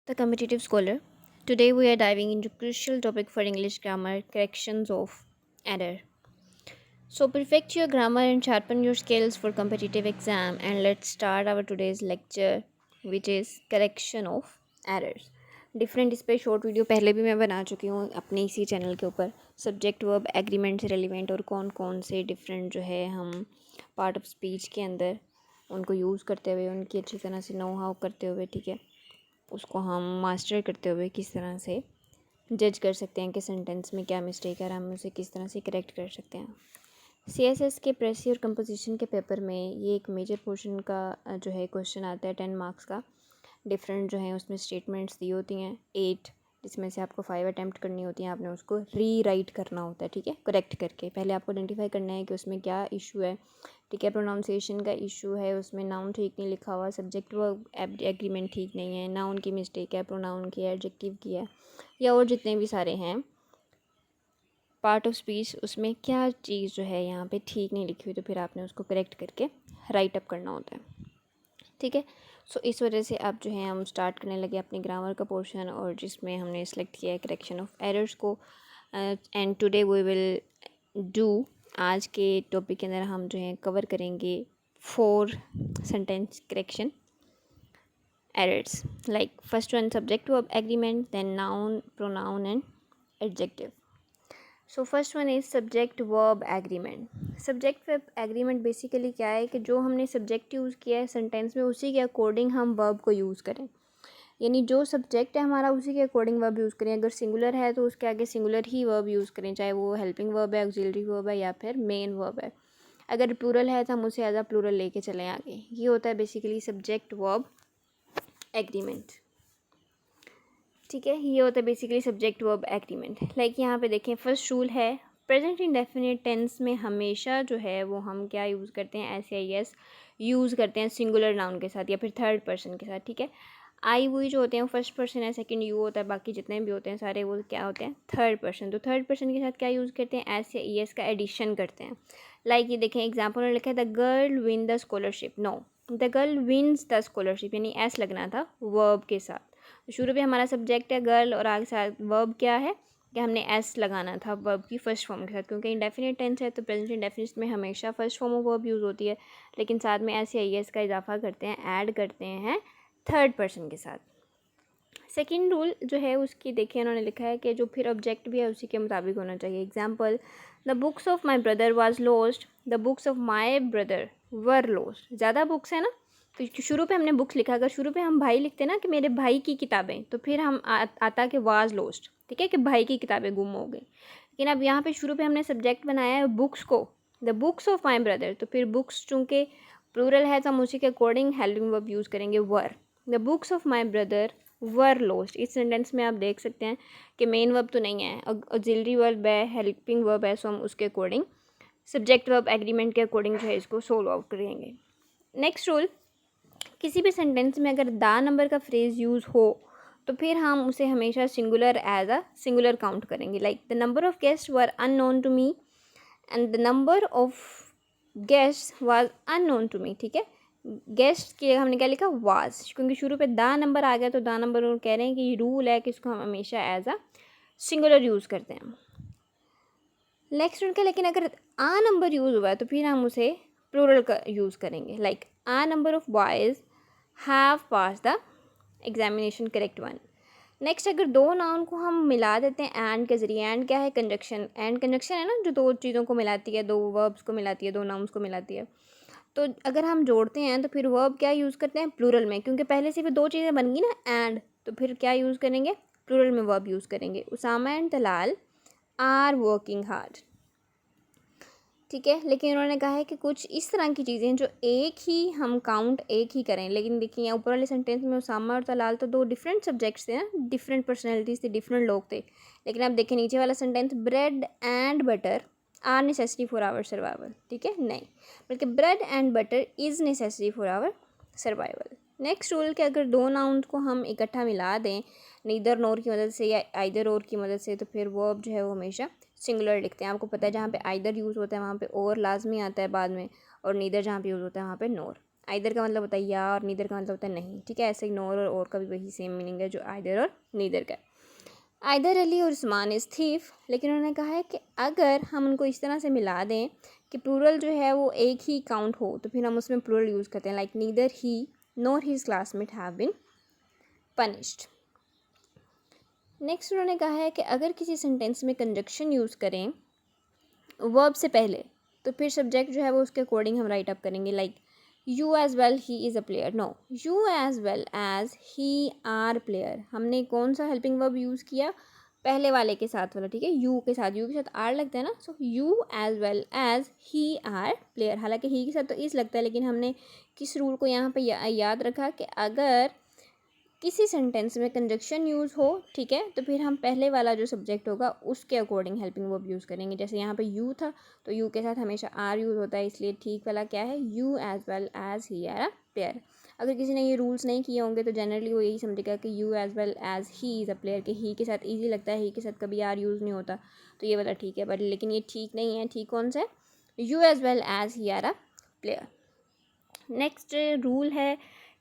The Competitive Scholar. Today we are diving into crucial topic for English grammar, corrections of error. So perfect your grammar and sharpen your skills for competitive exam, and let's start our today's lecture which is correction of errors. Different इस पर short video पहले भी मैं बना चुकी हूँ अपने इसी चैनल के ऊपर सब्जेक्ट वर्ब एग्रीमेंट से रिलेवेंट और कौन कौन से डिफरेंट जो है हम पार्ट ऑफ स्पीच के अंदर उनको यूज़ करते हुए उनकी अच्छी तरह से नो हाउ करते हुए ठीक है उसको हम मास्टर करते हुए किस तरह से जज कर सकते हैं कि सेंटेंस में क्या मिस्टेक है और हम उसे किस तरह से करेक्ट कर सकते हैं। सीएसएस के प्रेसी और कंपोजिशन के पेपर में ये एक मेजर पोर्शन का जो है क्वेश्चन आता है 10 मार्क्स का। डिफरेंट जो है उसमें स्टेटमेंट्स दी होती हैं 8, जिसमें से आपको 5 अटैम्प्ट करनी होती हैं। आपने उसको रीराइट करना होता है ठीक है, करेक्ट करके। पहले आपको आइडेंटिफाई करना है कि उसमें क्या इशू है ठीक है। प्रोनाउंसिएशन का इशू है, उसमें नाउन ठीक नहीं लिखा हुआ, सब्जेक्ट वर्ब एग्रीमेंट ठीक नहीं है, नाउन की मिस्टेक है, प्रोनाउन की है, एडजेक्टिव की है, या और जितने भी सारे हैं पार्ट ऑफ स्पीच उसमें क्या चीज़ जो है यहाँ पे ठीक नहीं लिखी हुई, तो फिर आपने उसको करेक्ट करके राइट अप करना होता है ठीक है। सो इस वजह से अब जो है हम स्टार्ट करने लगे अपने ग्रामर का पोर्शन, और जिसमें हमने सेलेक्ट किया है करेक्शन ऑफ एरर्स को। And today we will do, आज के टॉपिक के अंदर हम जो है कवर करेंगे 4 sentence correction errors. Like first one subject verb agreement, then noun, pronoun and adjective. So first one is subject verb agreement. Subject verb agreement basically क्या है कि जो हमने सब्जेक्ट यूज़ किया है सेंटेंस में उसी के अकॉर्डिंग हम वर्ब को यूज़ करें, यानी जो सब्जेक्ट है हमारा उसी के अकॉर्डिंग वर्ब यूज़ करें। अगर सिंगुलर है तो उसके आगे सिंगुलर ही वर्ब यूज़ करें, चाहे वो हेल्पिंग वर्ब है, ऑक्सिलरी वर्ब है, या फिर मेन वर्ब है। अगर प्लूरल है तो हम उसे एज अ प्लूरल लेके चलें आगे। ये होता है बेसिकली सब्जेक्ट वर्ब एग्रीमेंट ठीक है। ये होता है basically subject verb agreement. Like यहाँ पे देखें फर्स्ट रूल है प्रेजेंट इंडेफिनिट टेंस में हमेशा जो है वो हम क्या यूज़ करते हैं, एस यूज़ करते हैं सिंगुलर नाउन के साथ या फिर थर्ड पर्सन के साथ ठीक है। आई वही जो होते हैं वो फर्स्ट पर्सन है, सेकंड यू होता है, बाकी जितने भी होते हैं सारे वो क्या होते हैं थर्ड पर्सन। तो थर्ड पर्सन के साथ क्या यूज़ करते हैं, एस या ई एस का एडिशन करते हैं। लाइक ये देखें एग्जाम्पल में लिखा है the girl win the scholarship, know the girl wins the scholarship, यानी एस लगना था वर्ब के साथ। शुरू पे हमारा सब्जेक्ट है गर्ल और आगे साथ वर्ब क्या है कि हमने एस लगाना था वर्ब की फर्स्ट फॉर्म के साथ, क्योंकि इंडेफिनिट टेंस है तो प्रेजेंट इंडेफिनिट में हमेशा first form of verb use होती है, लेकिन साथ में एस या ई एस का इजाफा करते हैं, ऐड करते हैं थर्ड पर्सन के साथ। सेकेंड रूल जो है उसकी देखिए उन्होंने लिखा है कि जो फिर ऑब्जेक्ट भी है उसी के मुताबिक होना चाहिए। Example the books of my brother was lost, the books of my brother were lost. ज़्यादा बुक्स है ना, तो शुरू पे हमने बुक्स लिखा, अगर शुरू पे हम भाई लिखते ना कि मेरे भाई की किताबें, तो फिर हम आता कि वाज लॉस्ट ठीक है, कि भाई की किताबें गुम हो गई। लेकिन अब यहाँ पे शुरू पे हमने सब्जेक्ट बनाया है बुक्स को, the books of my brother, तो फिर बुक्स चूँकि प्लूरल है तो हम उसी के अकॉर्डिंग हेल्पिंग वर्ब यूज़ करेंगे were. The books of my brother were lost. इस सेंटेंस में आप देख सकते हैं कि मेन वर्ब तो नहीं है, ऑक्सिलरी वर्ब है, हेल्पिंग वर्ब है, सो हम उसके अकॉर्डिंग सब्जेक्ट वर्ब एग्रीमेंट के अकॉर्डिंग जो है इसको सोल्व आउट करेंगे। नेक्स्ट रूल, किसी भी सेंटेंस में अगर द नंबर का फ्रेज यूज़ हो तो फिर हम उसे हमेशा singular as a singular count करेंगे। Like the number of guest were unknown to me and the number of guest was unknown to me ठीक है। गेस्ट के हमने क्या लिखा वाज, क्योंकि शुरू पे द नंबर आ गया तो द नंबर कह रहे हैं कि रूल है कि इसको हम हमेशा एज अ सिंगुलर यूज़ करते हैं। नेक्स्ट रूल का, लेकिन अगर आ नंबर यूज़ हुआ है तो फिर हम उसे प्लूरल का यूज़ करेंगे। Like a number of boys have pass the examination, correct one. Next, अगर दो नाउन को हम मिला देते हैं एंड के ज़रिए, एंड क्या है कंजक्शन, एंड कंजक्शन है ना जो दो चीज़ों को मिलाती है, दो वर्ब्स को मिलाती है, दो नाउन्स को मिलाती है। तो अगर हम जोड़ते हैं तो फिर वर्ब क्या यूज़ करते हैं प्लूरल में, क्योंकि पहले से भी दो चीज़ें बन गई ना एंड, तो फिर क्या यूज़ करेंगे प्लूरल में वर्ब यूज़ करेंगे। Usama and Talal are working hard ठीक है। लेकिन उन्होंने कहा है कि कुछ इस तरह की चीज़ें जो एक ही हम काउंट एक ही करें, लेकिन देखिए ऊपर वाले सेंटेंस में उसामा और तलाल तो दो डिफरेंट सब्जेक्ट्स थे ना, डिफरेंट पर्सनैलिटीज़ थे, डिफरेंट लोग थे। लेकिन आप देखें नीचे वाला sentence bread and butter are necessary for our survival ठीक है, नहीं, बल्कि bread and butter is necessary for our survival. Next rule के, अगर दो नाउन्स को हम इकट्ठा मिला दें नीदर नोर की मदद से या आइदर और की मदद से, तो फिर वर्ब जो है वो हमेशा सिंगुलर लिखते हैं। आपको पता है जहाँ पे आइदर यूज़ होता है वहाँ पे और लाजमी आता है बाद में, और नीदर जहाँ पे यूज़ होता है वहाँ पे नोर। आइदर का मतलब होता है या, और नीदर का मतलब होता है नहीं, ठीक है। ऐसे ही नोर और का भी वही सेम मीनिंग है जो आइदर और नीदर का है। आइदर अली और उस्मान इज़ थीफ, लेकिन उन्होंने कहा है कि अगर हम उनको इस तरह से मिला दें कि प्लूरल जो है वो एक ही काउंट हो, तो फिर हम उसमें प्लूरल यूज़ करते हैं, like neither he nor his classmate have been punished. Next उन्होंने कहा है कि अगर किसी सेंटेंस में कंजक्शन यूज़ करें वर्ब से पहले, तो फिर सब्जेक्ट जो है वो उसके अकॉर्डिंग हम राइट अप करेंगे, like you as well he is a player, no you as well as he are player. हमने कौन सा हेल्पिंग वर्ब यूज़ किया, पहले वाले के साथ वाला, ठीक है, यू के साथ आर लगता है ना, so you as well as he are player. हालांकि ही के साथ तो इस लगता है, लेकिन हमने किस रूल को यहाँ पे याद रखा कि अगर किसी सेंटेंस में कंजक्शन यूज़ हो, ठीक है, तो फिर हम पहले वाला जो सब्जेक्ट होगा उसके अकॉर्डिंग हेल्पिंग वर्ब यूज़ करेंगे। जैसे यहाँ पे यू था, तो यू के साथ हमेशा आर यूज़ होता है, इसलिए ठीक वाला क्या है, you as well as he are a player. अगर किसी ने ये रूल्स नहीं किए होंगे तो जनरली वो यही समझेगा कि you as well as he is a player, कि ही के साथ ईजी लगता है, ही के साथ कभी आर यूज़ नहीं होता, तो ये वाला ठीक है। बट लेकिन ये ठीक नहीं है, ठीक कौन सा है, you as well as he are a player. Next rule है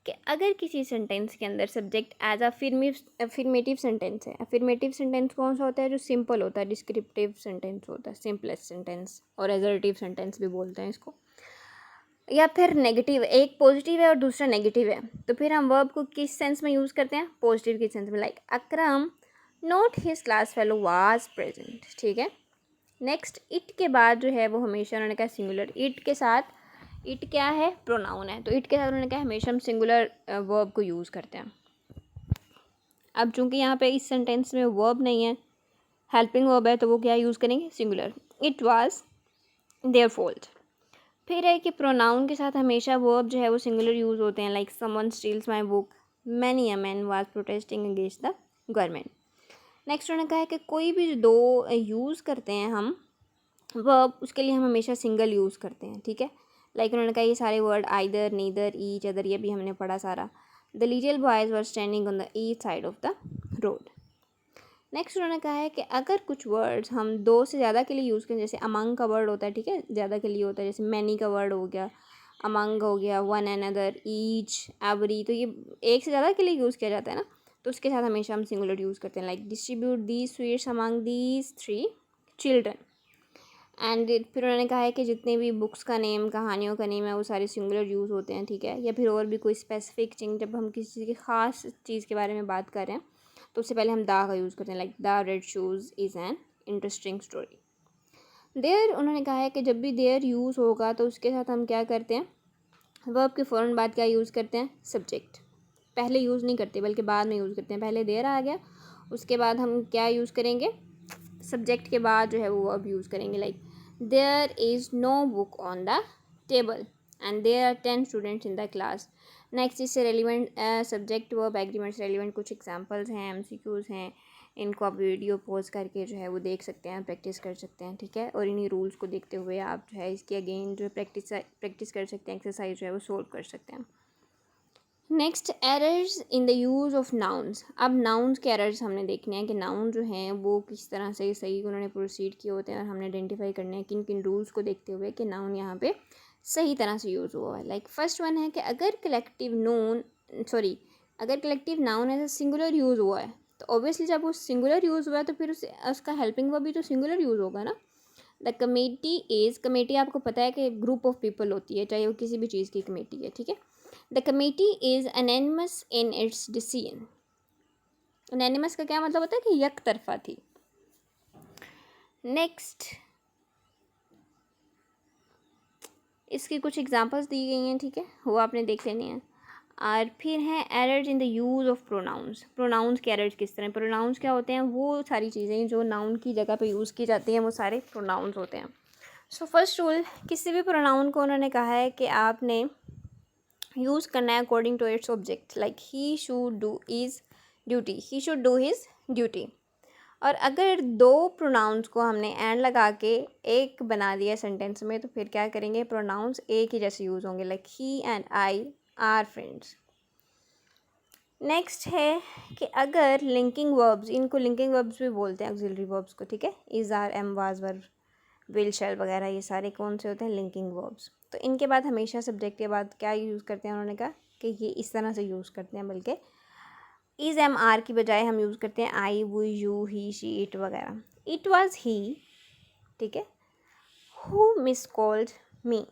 कि अगर किसी सेंटेंस के अंदर सब्जेक्ट एज अफर्मेटिव सेंटेंस है, अफर्मेटिव सेंटेंस कौन सा होता है, जो सिंपल होता है, डिस्क्रिप्टिव सेंटेंस होता है, सिंपलेस्ट सेंटेंस, और एजर्टिव सेंटेंस भी बोलते हैं इसको, या फिर नेगेटिव, एक पॉजिटिव है और दूसरा नेगेटिव है, तो फिर हम वर्ब को किस सेंस में यूज़ करते हैं, पॉजिटिव के सेंस में, like Akram not his class fellow was present, ठीक है। नेक्स्ट इट के बाद जो है वो हमेशा उन्होंने कहा सिंगुलर, इट के साथ, इट क्या है, प्रोनाउन है, तो इट के साथ उन्होंने कहा हमेशा हम सिंगुलर वर्ब को यूज़ करते हैं। अब चूंकि यहाँ पे इस सेंटेंस में वर्ब नहीं है, हेल्पिंग वर्ब है, तो वो क्या यूज़ करेंगे, singular, it was their fault. फिर है कि प्रोनाउन के साथ हमेशा वर्ब जो है वो सिंगुलर यूज़ होते हैं, like someone steals my book, many a man was protesting against the government. Next उन्होंने कहा है कि कोई भी दो यूज़ करते हैं हम वर्ब, उसके लिए हम हमेशा सिंगल यूज़ करते हैं, ठीक है। लाइक उन्होंने कहा ये सारे word either, neither, each other, ये भी हमने पढ़ा सारा। The little boys were standing on the each side of the road. Next उन्होंने कहा है कि अगर कुछ वर्ड्स हम दो से ज़्यादा के लिए यूज़ करें, जैसे अमंग का वर्ड होता है, ठीक है, ज़्यादा के लिए होता है, जैसे मैनी का वर्ड हो गया, अमंग हो गया, वन अनदर, ईच, एवरी, तो ये एक से ज़्यादा के लिए यूज़ किया जाता है ना, तो उसके साथ हमेशा हम सिंगुलर यूज़ करते हैं, like distribute these sweets among these 3 children. And फिर उन्होंने कहा है कि जितने भी बुक्स का नेम, कहानियों का नेम है, वो सारे सिंगुलर यूज़ होते हैं, ठीक है। या फिर और भी कोई स्पेसिफिक थिंग, जब हम किसी की ख़ास चीज़ के बारे में बात कर रहे हैं, तो उससे पहले हम दा का यूज़ करते हैं, like the red shoes is an interesting story. There उन्होंने कहा है कि जब भी देयर यूज़ होगा तो उसके साथ हम क्या करते हैं, वर्ब के फ़ौरन बाद क्या यूज़ करते हैं, सब्जेक्ट। पहले यूज़ नहीं करते बल्कि बाद में यूज़ करते हैं, पहले देयर आ गया, उसके बाद हम क्या यूज़ करेंगे, सब्जेक्ट के बाद जो है वो वर्ब यूज़ करेंगे, like there is no book on the table and there are 10 students in the class. Next इससे रेलिवेंट सब्जेक्ट वर्ब एग्रीमेंट से रेलिवेंट कुछ एग्जांपल्स हैं, एमसीक्यूज़ हैं, इनको आप वीडियो पॉज करके जो है वो देख सकते हैं, प्रैक्टिस कर सकते हैं, ठीक है। और इन्हीं रूल्स को देखते हुए आप जो है इसकी अगेन जो प्रैक्टिस कर सकते हैं, एक्सरसाइज जो है वो सोल्व कर सकते हैं। Next errors in the use of nouns. अब नाउन्स के एरर्स हमने देखने हैं कि नाउन जो हैं वो किस तरह से सही उन्होंने प्रोसीड किए होते हैं, और हमने आइडेंटिफाई करने हैं किन किन रूल्स को देखते हुए कि नाउन यहाँ पे सही तरह से यूज़ हुआ है। लाइक फर्स्ट वन है कि अगर collective noun as singular use हुआ है, तो ऑब्वियसली जब वो सिंगुलर यूज़ हुआ है तो फिर उसका हेल्पिंग वर्ब भी तो सिंगुलर यूज़ होगा ना। द कमेटी आपको पता है कि ग्रुप ऑफ पीपल होती है, चाहे वो किसी भी चीज़ की कमेटी है, ठीक है। The committee is unanimous in its decision. Unanimous का क्या मतलब होता है कि यक तरफा थी। नेक्स्ट इसकी कुछ एग्जांपल्स दी गई हैं, ठीक है, वो आपने देख लेनी है। और फिर है errors in the use of pronouns. Pronouns के एरर्स किस तरह, प्रोनाउंस क्या होते हैं, वो सारी चीज़ें जो नाउन की जगह पे यूज़ की जाती हैं वो सारे प्रोनाउंस होते हैं। सो फर्स्ट रूल, किसी भी प्रोनाउन को उन्होंने कहा है कि आपने यूज़ करना है according to its object, like he should do is duty, he should do his duty. और अगर दो प्रोनाउंस को हमने एंड लगा के एक बना दिया सेंटेंस में, तो फिर क्या करेंगे, प्रोनाउंस एक ही जैसे यूज़ होंगे, like he and I are friends. Next है कि अगर लिंकिंग वर्ब्स, इनको लिंकिंग वर्ब्स भी बोलते हैं, ऑक्सिलरी वर्ब्स को, ठीक है, is are am was were will, shall वगैरह, ये सारे कौन से होते हैं? Linking verbs. तो इनके बाद हमेशा सब्जेक्ट के बाद क्या यूज़ करते हैं? उन्होंने कहा कि ये इस तरह से यूज़ करते हैं, बल्कि इज़ एम आर की बजाय हम यूज़ करते हैं आई, वो, यू, ही, शी, इट वगैरह। इट वॉज ही, ठीक है, who miss called me.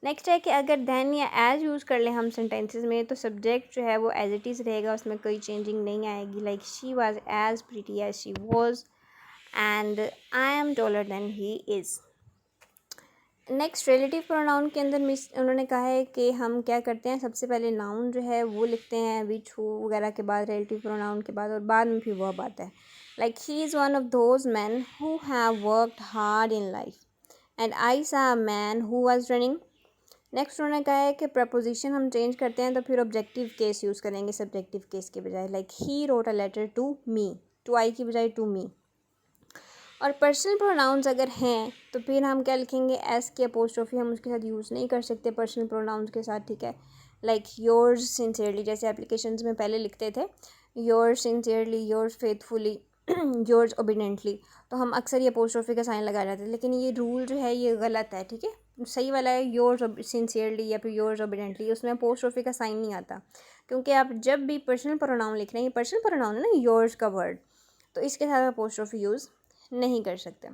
Next है कि अगर देन या एज यूज़ कर लें हम सेंटेंसेस में, तो सब्जेक्ट जो है वो एज इट इज़ रहेगा, उसमें कोई चेंजिंग नहीं आएगी। Like she was as pretty as she was and I am taller than he is. Next relative pronoun के अंदर मिस उन्होंने कहा है कि हम क्या करते हैं, सबसे पहले नाउन जो है वो लिखते हैं विच, हु वगैरह के बाद, रिलेटिव प्रोनाउन के बाद, और बाद में फिर वर्ब आता है। Like he is one of those man who have worked hard in life and I saw a man who was running. Next उन्होंने कहा है कि प्रपोजिशन हम चेंज करते हैं तो फिर ऑब्जेक्टिव केस यूज़ करेंगे सब्जेक्टिव केस के बजाय। Like he wrote a letter to me, to I की बजाय टू मी। और पर्सनल प्रोनाउंस अगर हैं तो फिर हम क्या लिखेंगे? एस की अपोस्ट्रोफी हम उसके साथ यूज़ नहीं कर सकते पर्सनल प्रोनाउंस के साथ, ठीक है। लाइक योर्स सिंसियरली, जैसे एप्लीकेशंस में पहले लिखते थे yours sincerely, yours faithfully, yours obediently, तो हम अक्सर ये अपोस्ट्रोफी का साइन लगा जाते हैं, लेकिन ये रूल जो है ये गलत है, ठीक है। सही वाला है योर्स सिंसियरली या फिर योर्स ओबिडेंटली, उसमें अपोस्ट्रोफी का साइन नहीं आता, क्योंकि आप जब भी पर्सनल प्रोनाउन लिख रहे हैं, ये पर्सनल प्रोनाउन है ना योर्स का वर्ड, तो इसके साथ अपोस्ट्रोफी यूज़ नहीं कर सकते।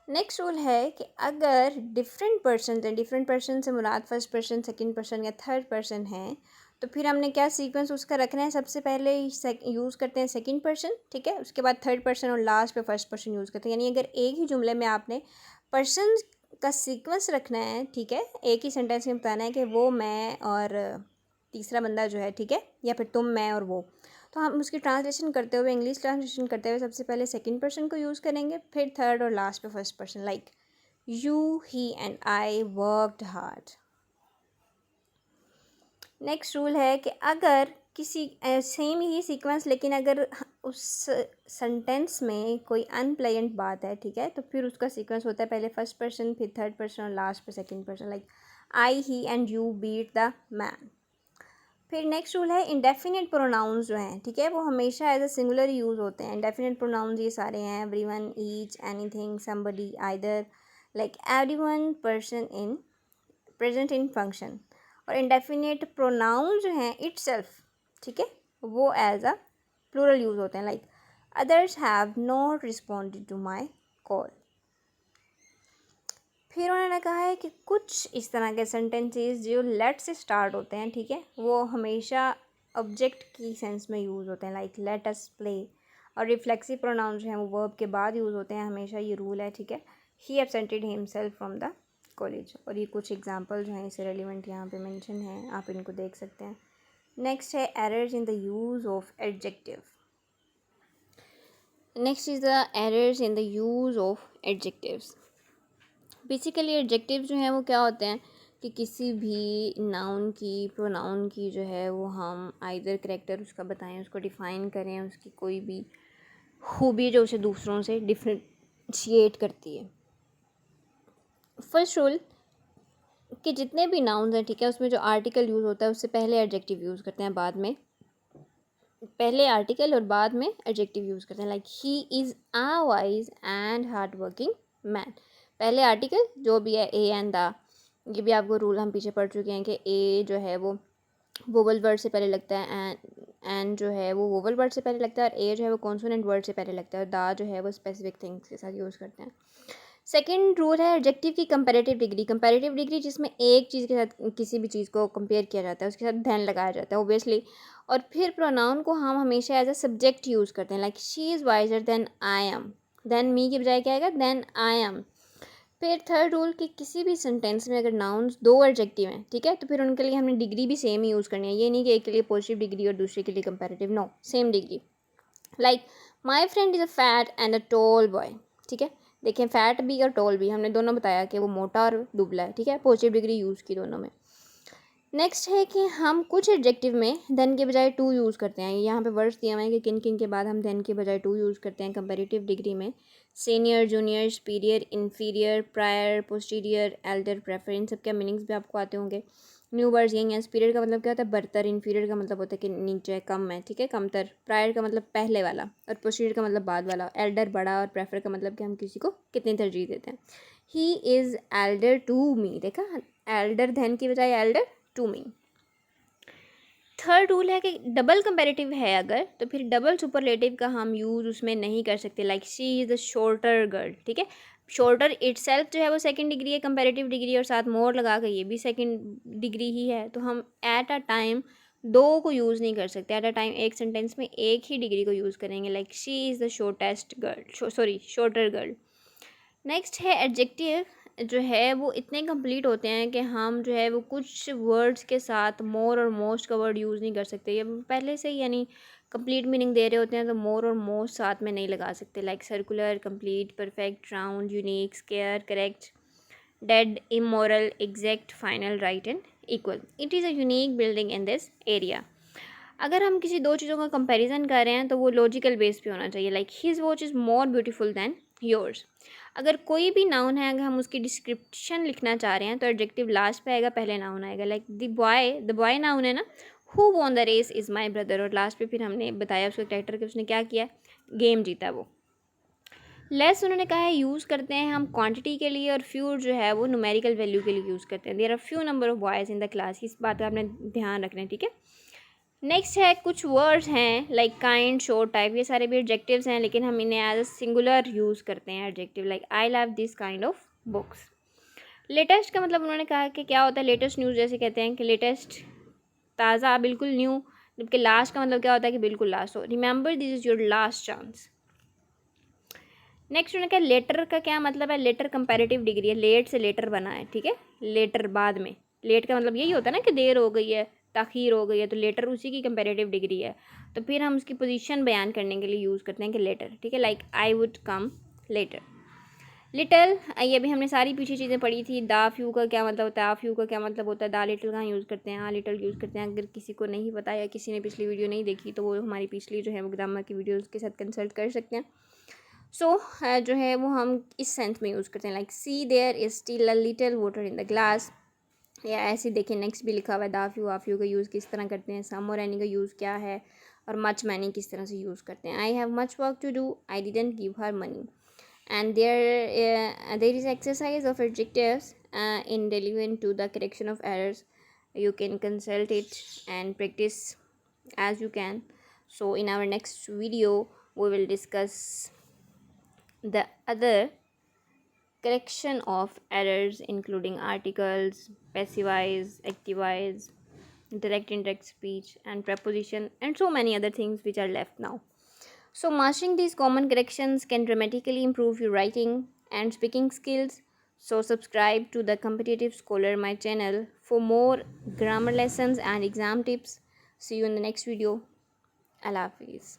नेक्स्ट रूल है कि अगर डिफरेंट पर्सन हैं, डिफरेंट पर्सन से मुराद फर्स्ट पर्सन, सेकंड पर्सन या थर्ड पर्सन है, तो फिर हमने क्या सीक्वेंस उसका रखना है? सबसे पहले यूज़ करते हैं सेकंड पर्सन, ठीक है, उसके बाद थर्ड पर्सन और लास्ट पे फर्स्ट पर्सन यूज़ करते हैं। यानी अगर एक ही जुमले में आपने पर्सन का सीक्वेंस रखना है, ठीक है, एक ही सेंटेंस में बताना है कि वो, मैं और तीसरा बंदा जो है, ठीक है, या फिर तुम, मैं और वो, तो हम उसकी ट्रांसलेशन करते हुए, इंग्लिश ट्रांसलेशन करते हुए सबसे पहले सेकंड पर्सन को यूज़ करेंगे, फिर थर्ड और लास्ट पे first person. Like you, he and I worked hard. Next rule है कि अगर किसी सेम ही सीक्वेंस, लेकिन अगर उस सेंटेंस में कोई अनप्लेजेंट बात है, ठीक है, तो फिर उसका सीक्वेंस होता है पहले फर्स्ट पर्सन, फिर थर्ड पर्सन और लास्ट पे second person. Like I, he and you beat the man. फिर नेक्स्ट रूल है इंडेफिनिट प्रोनाउंस जो हैं, ठीक है, वो हमेशा एज अ सिंगुलर यूज़ होते हैं। इंडेफिनिट प्रोनाउंस ये सारे हैं everyone, each, anything, somebody, either, like everyone, person in present in function. और इंडेफिनिट प्रोनाउन जो हैं इटसेल्फ, ठीक है, वो एज अ प्लूरल यूज़ होते हैं। Like others have not responded to my call. फिर उन्होंने कहा है कि कुछ इस तरह के सेंटेंसेस जो लेट से स्टार्ट होते हैं, ठीक है, वो हमेशा ऑब्जेक्ट की सेंस में यूज़ होते हैं। Like let us play. और रिफ्लेक्सिव प्रोनाउन जो हैं वो वर्ब के बाद यूज़ होते हैं हमेशा, ये रूल है, ठीक है। ही एब्सेंटेड हिमसेल्फ फ्रॉम द कॉलेज। और ये कुछ एग्जांपल जो हैं इससे रेलिवेंट यहाँ पे मेंशन हैं, आप इनको देख सकते हैं। नेक्स्ट है errors in the use of adjective. Next is the errors in the use of adjectives. Basically adjective जो हैं वो क्या होते हैं कि किसी भी नाउन की, प्रोनाउन की जो है वो हम आइदर करेक्टर उसका बताएं, उसको डिफ़ाइन करें, उसकी कोई भी खूबी जो उसे दूसरों से डिफ्रेंशिएट करती है। फर्स्ट रूल कि जितने भी नाउन्स हैं, ठीक है, उसमें जो आर्टिकल यूज़ होता है उससे पहले एडजेक्टिव यूज़ करते हैं, बाद में पहले आर्टिकल और बाद में एडजेक्टिव यूज़ करते हैं। Like he is a wise and hard working man, पहले आर्टिकल जो भी है ए एंड द, ये भी आपको रूल हम पीछे पढ़ चुके हैं कि ए जो है वो वोवल वर्ड से पहले लगता है, एंड जो है वो वोवल वर्ड से पहले लगता है, और ए जो है वो कॉन्सोनेंट वर्ड से पहले लगता है, और दा जो है वो स्पेसिफिक थिंग्स के साथ यूज़ करते हैं। सेकेंड रूल है एडजेक्टिव की कंपैरेटिव डिग्री। कंपैरेटिव डिग्री जिसमें एक चीज़ के साथ किसी भी चीज़ को कंपेयर किया जाता है, उसके साथ ध्यान लगाया जाता है ओबियसली। और फिर प्रोनाउन को हम हमेशा एज अ सब्जेक्ट यूज़ करते हैं। Like she is wiser than I am, than me के बजाय क्या आएगा? Than I am. फिर थर्ड रूल कि किसी भी सेंटेंस में अगर नाउन्स दो एडजेक्टिव हैं, ठीक है, तो फिर उनके लिए हमने डिग्री भी सेम ही यूज़ करनी है। ये नहीं कि एक के लिए पॉजिटिव डिग्री और दूसरे के लिए comparative, no, same degree. Like my friend is a fat and a tall boy, ठीक है, देखें फैट भी और टॉल भी हमने दोनों बताया कि वो मोटा और दुबला है, ठीक है, पॉजिटिव डिग्री यूज़ की दोनों में। नेक्स्ट है कि हम कुछ एडजेक्टिव में देन के बजाय टू यूज़ करते हैं। यहाँ पे वर्ड्स दिए हुए हैं कि किन किन के बाद हम देन के बजाय टू यूज़ करते हैं कंपैरेटिव डिग्री में। Senior, junior, superior, inferior, prior, posterior, elder, prefer, इन सब के मीनिंग्स भी आपको आते होंगे। न्यू वर्ड्स यही है। पीरियड का मतलब क्या होता है? बरतर। इनफीरियर का मतलब होता है कि नीचे, कम है, ठीक है, कमतर। प्रायर का मतलब पहले वाला, और पोस्टीरियर का मतलब बाद वाला। एल्डर बड़ा, और प्रेफर का मतलब कि हम किसी को कितनी तरजीह देते हैं। He is elder to me, देखा, एल्डर देन की बजाय elder to me. Third rule है कि डबल कंपैरेटिव है अगर, तो फिर डबल सुपरलेटिव का हम यूज़ उसमें नहीं कर सकते। Like she is the shorter girl, ठीक है। शॉर्टर इटसेल्फ जो है वो सेकंड डिग्री है, कंपैरेटिव डिग्री, और साथ मोर लगा के ये भी सेकंड डिग्री ही है। तो हम एट अ टाइम दो को यूज़ नहीं कर सकते। एट अ टाइम एक सेंटेंस में एक ही डिग्री को यूज़ करेंगे। Like she is the shortest girl, sorry shorter girl. Next है एडजेक्टिव, जो है वो इतने कंप्लीट होते हैं कि हम जो है वो कुछ वर्ड्स के साथ मोर और मोस्ट का वर्ड यूज़ नहीं कर सकते। ये पहले से ही यानी कंप्लीट मीनिंग दे रहे होते हैं, तो मोर और मोस्ट साथ में नहीं लगा सकते। Like circular, complete, perfect, round, unique, square, correct, dead, immoral, exact, final, right and equal. It is a unique building in this area. अगर हम किसी दो चीज़ों का कंपैरिजन कर रहे हैं तो वो लॉजिकल बेस पे होना चाहिए। Like his watch is more beautiful than yours. अगर कोई भी नाउन है, अगर हम उसकी डिस्क्रिप्शन लिखना चाह रहे हैं तो एडजेक्टिव लास्ट पे आएगा, पहले नाउन आएगा। लाइक द बॉय नाउन है ना, who won the race is my brother, और लास्ट पे फिर हमने बताया उसके कैरेक्टर के उसने क्या किया, गेम जीता वो। लेस उन्होंने कहा है यूज़ करते हैं हम क्वांटिटी के लिए, और फ्यू जो है वो न्यूमेरिकल वैल्यू के लिए यूज़ करते हैं। There are few number of boys in the class, इस बात का आपने ध्यान रखना है, ठीक है। नेक्स्ट है कुछ वर्ड्स हैं लाइक काइंड, शॉर्ट, टाइप, ये सारे भी एडजेक्टिव्स हैं, लेकिन हम इन्हें एज अ सिंगुलर यूज़ करते हैं adjective. Like I love this kind of books. Latest का मतलब उन्होंने कहा कि क्या होता है लेटेस्ट न्यूज़, जैसे कहते हैं कि लेटेस्ट, ताज़ा, बिल्कुल न्यू। जबकि लास्ट का मतलब क्या होता है कि बिल्कुल लास्ट हो। Remember this is your last chance. Next उन्होंने कहा लेटर का क्या मतलब है। लेटर कंपैरेटिव डिग्री है, लेट से लेटर बना है, ठीक है। लेटर बाद में, लेट का मतलब यही होता है ना कि देर हो गई है, ताख़ीर हो गई है, तो लेटर उसी की कंपैरेटिव डिग्री है। तो फिर हम उसकी पोजीशन बयान करने के लिए यूज़ करते हैं कि लेटर, ठीक है। Like I would come later. Little, ये अभी हमने सारी पीछे चीज़ें पढ़ी थी। दा फ्यू का क्या मतलब होता है, आ फ्यू का क्या मतलब होता है, दा लिटल कहाँ यूज़ करते हैं, आ लिटल यूज़ करते हैं। अगर किसी को नहीं पता या किसी ने पिछली वीडियो नहीं देखी तो वो हमारी पिछली जो है वो ग्रामर की वीडियो के साथ कंसल्ट कर सकते हैं। सो जो है वो हम इस सेंस में यूज़ करते हैं। Like see there is still a little water in the glass, या ऐसे देखिए नेक्स्ट भी लिखा हुआ है दाफ्यू आफ्यू का यूज़ किस तरह करते हैं, सम और एनी का यूज़ क्या है, और मच मैनी किस तरह से यूज़ करते हैं। I have much work to do, I didn't give her money. And there is exercise of adjectives in relevant to the correction of errors. You can consult it and practice as you can. So in our next video we will discuss the other correction of errors including articles, passive-wise, active-wise, direct indirect speech and preposition, and so many other things which are left now. So mastering these common corrections can dramatically improve your writing and speaking skills. So subscribe to the Competitive Scholar, my channel, for more grammar lessons and exam tips. See you in the next video. Allah Hafiz.